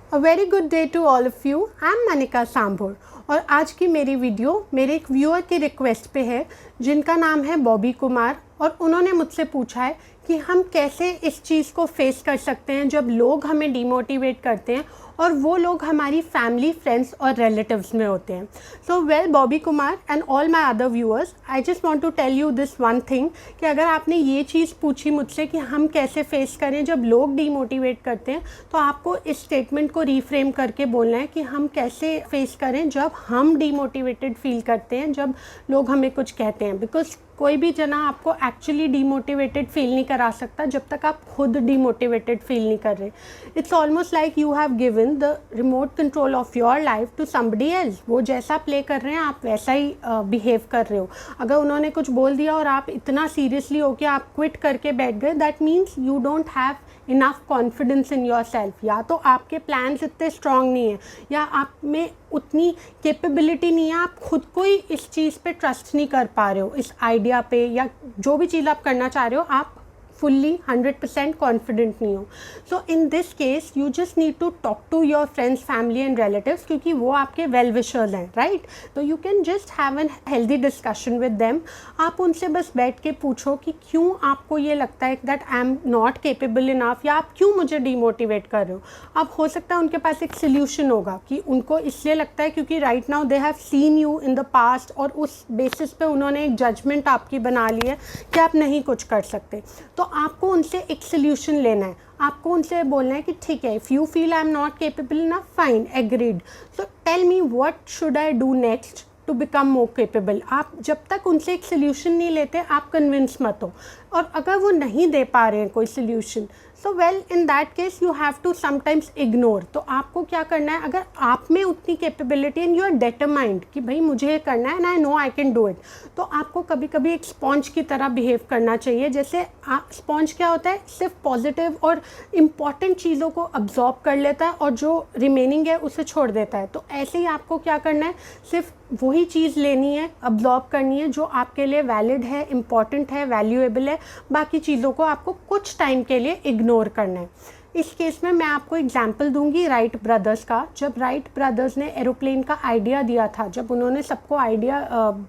A very good day to all of you. I am Manika Sambhor और आज की मेरी वीडियो मेरे एक व्यूअर की रिक्वेस्ट पे है जिनका नाम है बॉबी कुमार, और उन्होंने मुझसे पूछा है कि हम कैसे इस चीज़ को फेस कर सकते हैं जब लोग हमें डिमोटिवेट करते हैं और वो लोग हमारी फैमिली, फ्रेंड्स और रिलेटिव्स में होते हैं। So well Bobby Kumar and all my other viewers, I just want to tell you this one thing कि अगर आपने ये चीज़ पूछी मुझसे कि हम कैसे फेस करें जब लोग डिमोटिवेट करते हैं, तो आपको इस स्टेटमेंट को रीफ्रेम करके बोलना है कि हम कैसे फेस करें जब हम डिमोटिवेटेड फील करते हैं, जब लोग हमें कुछ कहते हैं। बिकॉज कोई भी जना आपको एक्चुअली डिमोटिवेटेड फील नहीं करा सकता जब तक आप खुद डिमोटिवेटेड फील नहीं कर रहे। It's almost like you have given the remote control of your life to somebody else. वो जैसा प्ले कर रहे हैं आप वैसा ही बिहेव कर रहे हो। अगर उन्होंने कुछ बोल दिया और आप इतना सीरियसली हो कि आप क्विट करके बैठ गए, that means you don't have enough confidence in your self. या तो आपके प्लान्स इतने स्ट्रॉन्ग नहीं है या आप में उतनी कैपेबिलिटी नहीं है, आप खुद को ही इस चीज़ पे ट्रस्ट नहीं कर पा रहे हो, इस आइडिया पे, या जो भी चीज़ आप करना चाह रहे हो आप फुल्ली 100% कॉन्फिडेंट नहीं हो। So in this case you just need to talk to your friends, family and relatives, क्योंकि वो आपके वेल विशर्स हैं, राइट। तो you can just have an healthy discussion with them. आप उनसे बस बैठ के पूछो कि क्यों आपको ये लगता है that I am not capable enough, या आप क्यों मुझे डिमोटिवेट कर रहे हो। अब हो सकता है उनके पास एक सोल्यूशन होगा कि उनको इसलिए लगता है क्योंकि right now they have seen you in the past, और उस बेसिस पे उन्होंने एक जजमेंट आपकी बना ली है कि आप नहीं कुछ कर सकते। तो आपको उनसे एक सोल्यूशन लेना है। आपको उनसे बोलना है कि ठीक है, if you feel I am not capable enough, fine, agreed, so tell me what should I do next to become more capable. आप जब तक उनसे एक सोल्यूशन नहीं लेते आप कन्विंस मत हो, और अगर वो नहीं दे पा रहे हैं कोई solution, so well in that case you have to sometimes ignore. तो आपको क्या करना है, अगर आप में उतनी capability and you are determined कि भाई मुझे ये करना है and I know I can do it, तो आपको कभी कभी एक स्पॉन्ज की तरह बिहेव करना चाहिए। जैसे स्पॉन्ज क्या होता है, सिर्फ पॉजिटिव और इम्पॉर्टेंट चीज़ों को अब्जॉर्ब कर लेता है और जो रिमेनिंग है उसे छोड़ देता है। तो ऐसे ही आपको क्या करना है, सिर्फ वही चीज़ लेनी है, अब्जॉर्ब करनी है जो आपके लिए वैलिड है, इम्पॉर्टेंट है, वैल्यूएबल है। बाकी चीज़ों को आपको कुछ टाइम के लिए इग्नोर करना है। इस केस में मैं आपको एग्जाम्पल दूंगी राइट ब्रदर्स का। जब राइट ब्रदर्स ने एरोप्लेन का आइडिया दिया था, जब उन्होंने सबको आइडिया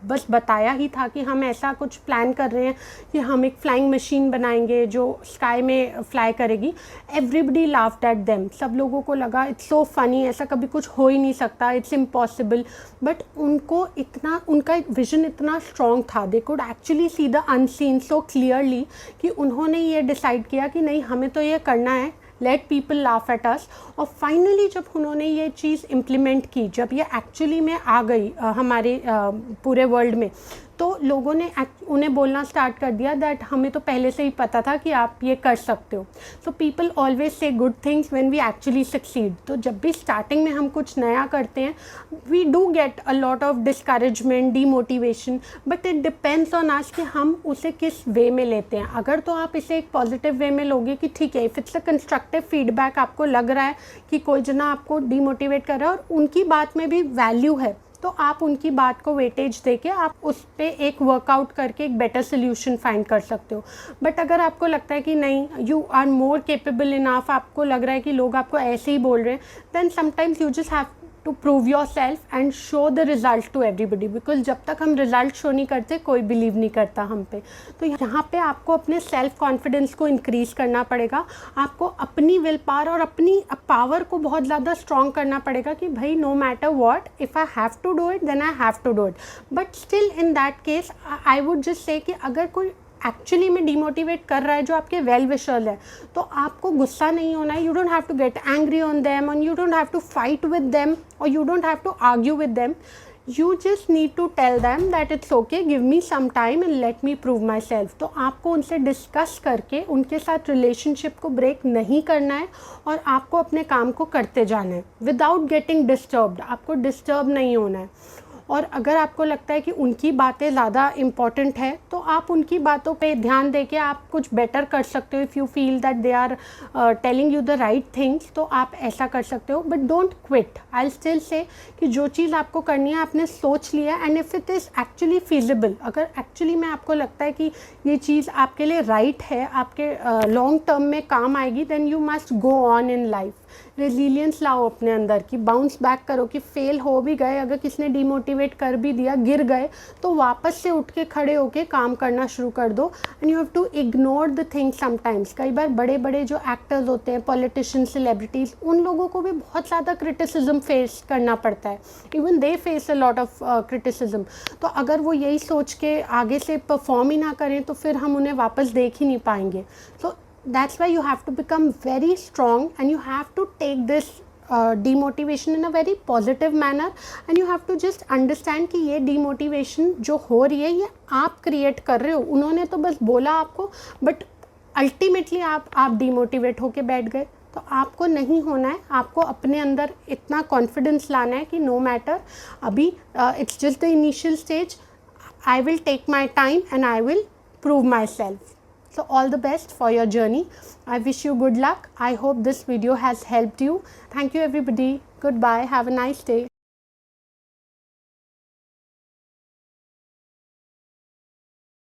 बस बताया ही था कि हम ऐसा कुछ प्लान कर रहे हैं कि हम एक फ्लाइंग मशीन बनाएंगे जो स्काई में फ्लाई करेगी, एवरीबडी लाफ्ड एट देम। सब लोगों को लगा इट्स सो फनी, ऐसा कभी कुछ हो ही नहीं सकता, इट्स इम्पॉसिबल। बट उनको इतना, उनका विजन इतना स्ट्रॉन्ग था, they could actually see the unseen so clearly, कि उन्होंने ये डिसाइड किया कि नहीं, हमें तो ये करना है, let people laugh at us. और फाइनली जब उन्होंने ये चीज़ इम्प्लीमेंट की, जब ये एक्चुअली में आ गई हमारे पूरे वर्ल्ड में, तो लोगों ने उन्हें बोलना स्टार्ट कर दिया दैट हमें तो पहले से ही पता था कि आप ये कर सकते हो। So people always say good things when we actually succeed. तो जब भी स्टार्टिंग में हम कुछ नया करते हैं, we do get a lot of discouragement, demotivation, but it depends on us कि हम उसे किस वे में लेते हैं। अगर तो आप इसे एक पॉजिटिव वे में लोगे कि ठीक है, if it's a constructive feedback, आपको लग रहा है कि कोई जना आपको डीमोटिवेट कर रहा है और उनकी बात में भी वैल्यू है, तो आप उनकी बात को वेटेज देके आप उस पर एक वर्कआउट करके एक बेटर सोल्यूशन फाइंड कर सकते हो। बट अगर आपको लगता है कि नहीं, you are more capable enough, आपको लग रहा है कि लोग आपको ऐसे ही बोल रहे हैं, then sometimes you just have to prove yourself and show the result to everybody. Because जब तक हम रिजल्ट शो नहीं करते कोई बिलीव नहीं करता हम पे। तो यहाँ पे आपको अपने सेल्फ कॉन्फिडेंस को इंक्रीज़ करना पड़ेगा। आपको अपनी विल पावर और अपनी पावर को बहुत ज़्यादा स्ट्रॉन्ग करना पड़ेगा कि भाई no matter what, if I have to do it then I have to do it. But still in that case I would just say कि अगर कोई एक्चुअली में डिमोटिवेट कर रहा है जो आपके वेल विशर्स है, तो आपको गुस्सा नहीं होना है। You don't have to get angry on them and you don't have to fight with them और you don't have to argue with them. You just need to tell them that it's okay, give me some time and let me prove myself. तो आपको उनसे discuss करके उनके साथ relationship को break नहीं करना है और आपको अपने काम को करते जाना है विदाउट गेटिंग डिस्टर्ब्ड। आपको डिस्टर्ब नहीं होना है। और अगर आपको लगता है कि उनकी बातें ज़्यादा इम्पॉर्टेंट है, तो आप उनकी बातों पे ध्यान देके आप कुछ बेटर कर सकते हो। If you feel that they are telling you the right things, तो आप ऐसा कर सकते हो। But don't quit. I still say कि जो चीज़ आपको करनी है आपने सोच लिया, and if it is actually feasible, अगर एक्चुअली में आपको लगता है कि ये चीज़ आपके लिए राइट है, आपके लॉन्ग टर्म में काम आएगी, then you must go on in life. Resilience लाओ अपने अंदर कि बाउंस बैक करो, कि फेल हो भी गए, अगर किसने डिमोटिवेट कर भी दिया, गिर गए, तो वापस से उठ के खड़े होके काम करना शुरू कर दो. And you have to ignore the thing sometimes. कई बार बड़े बड़े जो एक्टर्स होते हैं, पॉलिटिशियन, सेलिब्रिटीज़, उन लोगों को भी बहुत ज़्यादा क्रिटिसिज्म फेस करना पड़ता है. Even they face a lot of criticism. तो अगर वो यही सोच के आगे से परफॉर्म ही ना करें तो फिर हम उन्हें वापस देख ही नहीं पाएंगे. सो that's why you have to become very strong and you have to take this demotivation in a very positive manner and you have to just understand कि ये demotivation जो हो रही है ये आप create कर रहे हो. उन्होंने तो बस बोला आपको, but ultimately आप demotivate होके बैठ गए. तो आपको नहीं होना है. आपको अपने अंदर इतना confidence लाना है कि no matter अभी it's just the initial stage, I will take my time and I will prove myself. So all the best for your journey. I wish you good luck. I hope this video has helped you. Thank you everybody. Goodbye. Have a nice day.